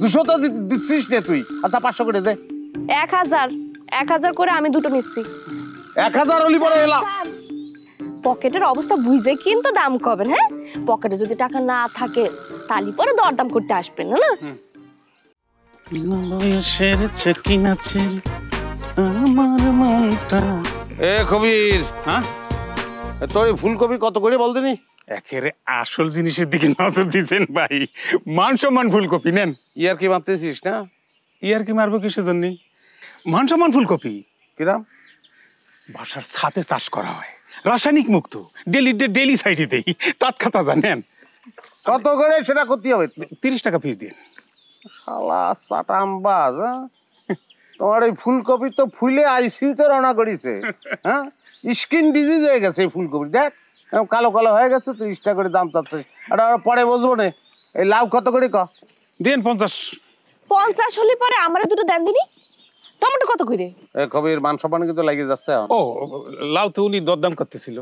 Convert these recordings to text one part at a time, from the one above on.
200 তো দিচ্ছিস নে তুই। আচ্ছা 500 করে দে। 1000 করে আমি দুটো নিচ্ছি। 1000 হলি পরে এলা। পকেটের অবস্থা বুঝে কিন্তু দাম কবেন, হ্যাঁ? পকেটে যদি টাকা না থাকে তালি পরে দরদাম করতে আসবেন না। এ কবির, হ্যাঁ তোর ফুলকপি কত করে বল দিনি? একেবারে আসল জিনিসের দিকে নজর দিচ্ছেন ভাই। মান সম্মান ফুলকপি নেন। ইয়ার কি মারতেছিস না? ইয়ার কি মারবো কিসের জন্য? মান সম্মান ফুলকপি কিরাম? বাসার ছাদে চাষ করা হয়, রাসায়নিক মুক্ত, ডেলি সাইডে দেই, টাটকা তাজা নেন। কত করে সেটা করতে হবে? 30 টাকা পিস দিন। শালা সাটামবাজ, হ্যাঁ? তোমার এই ফুলকপি তো ফুলে আইসিউতে রওনা করেছে, হ্যাঁ? স্কিন ডিজিজ হয়ে গেছে এই ফুলকপি, দেখ কালো কালো হয়ে গেছে। 30 টাকা করে দাম চাচ্ছে। আর পরে বসবো না। এই লাউ কত করে ক? দেন 50। 50 হলে পরে আমারে দুটো দেন দিনি। টমেটো কত করে? এ কবির মান সম্মান কিন্তু লেগে যাচ্ছে এখন। ও লাউ তো উনি দরদাম করতেছিল।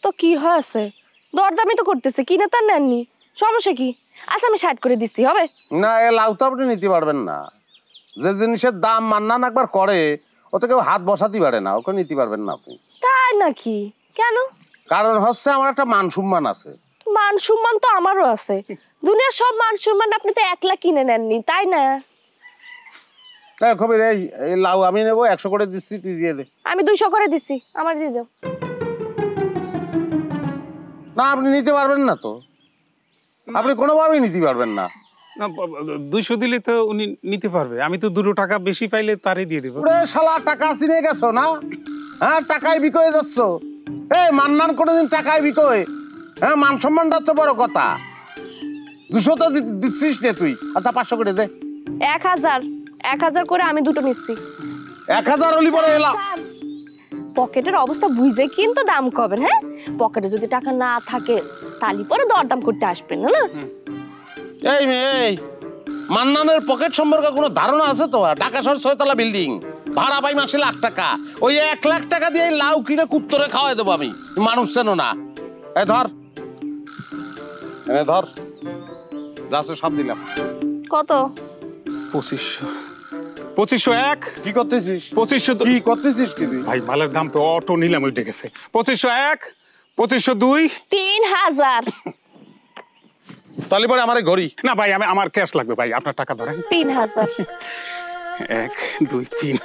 তো কি হয়েছে? দরদামই তো করতেছে, কিনে তার নেননি, সমস্যা কি? আচ্ছা আমি 60 করে দিচ্ছি, হবে? না, এ লাউ তো আপনি নিতে পারবেন না। যে জিনিসের দাম মান্নান একবার করে ওতে কেউ হাত বসাতে পারে না, ওকে নিতে পারবেন না আপনি। তাই নাকি? কেন? কারণ হচ্ছে আমার একটা মান সম্মান আছে। মান সম্মান তো আমারও আছে। দুনিয়ার সব মান সম্মান আপনি তো 1 লাখ কিনে নেননি, তাই না? কবির, এই লাউ আমি নেবো, 100 করে দিচ্ছি, তুই দিয়ে দে। আমি 200 করে দিচ্ছি, আমার দিয়ে দাও। না, আপনি নিতে পারবেন না তো, আপনি কোনোভাবেই নিতে পারবেন না। না 200 দিলে তো উনি নিতে পারবে। আমি তো 2 টাকা বেশি পাইলে তারই দিয়ে দেবো। ওরে শালা, টাকা চিনে গেছো না? হ্যাঁ, টাকায় বিকয়ে যাচ্ছ। এই মান্নান কোনোদিন টাকায় বিকয়ে? হ্যাঁ, মান সম্মানটা তো বড় কথা। 200 তো দিচ্ছিস নে তুই। আচ্ছা 500 করে দে। 1000 করে আমি দুটো নিচ্ছি। 1000 হলি পরে এলা। পকেটের অবস্থা বুঝে কিন্তু দাম কবেন, হ্যাঁ? পকেটে যদি টাকা না থাকে তালি পরে দরদাম করতে আসবেন না। এই মেয়ে, এই মান্নানের পকেট সম্পর্কে কোনো ধারণা আছে তো? ঢাকা শহর 6 তলা বিল্ডিং, ভাড়া পাই মাসে লাখ টাকা। ওই 1 লাখ টাকা দিয়ে লাউ কিনে কুত্তরে খাওয়াই দেবো আমি। মানুষ চেনো না। এই ধর, ধর, যাচ্ছে সব দিলাম। কত? 2501। কি করতেছিস? 2500 কি করতেছিস কি তুই? ভাই মালের দাম তো অটো নিলাম, ওই ডেকেছে। 2501, 2502। 3000। তাহলে পরে আমার ঘড়ি না ভাই, আমার ক্যাশ লাগবে ভাই, আপনার টাকা ধরেন। 3000। 1 2 3।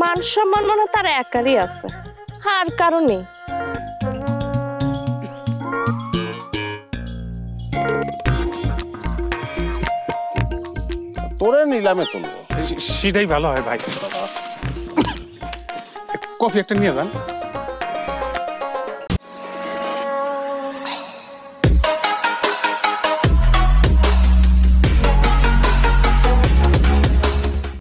মান সম্মান মনে তার একারই আছে, আর কারণে। তোরে নিলামে তুলবো। সেটাই ভালো হয় ভাই। কফি একটা নিয়ে যান।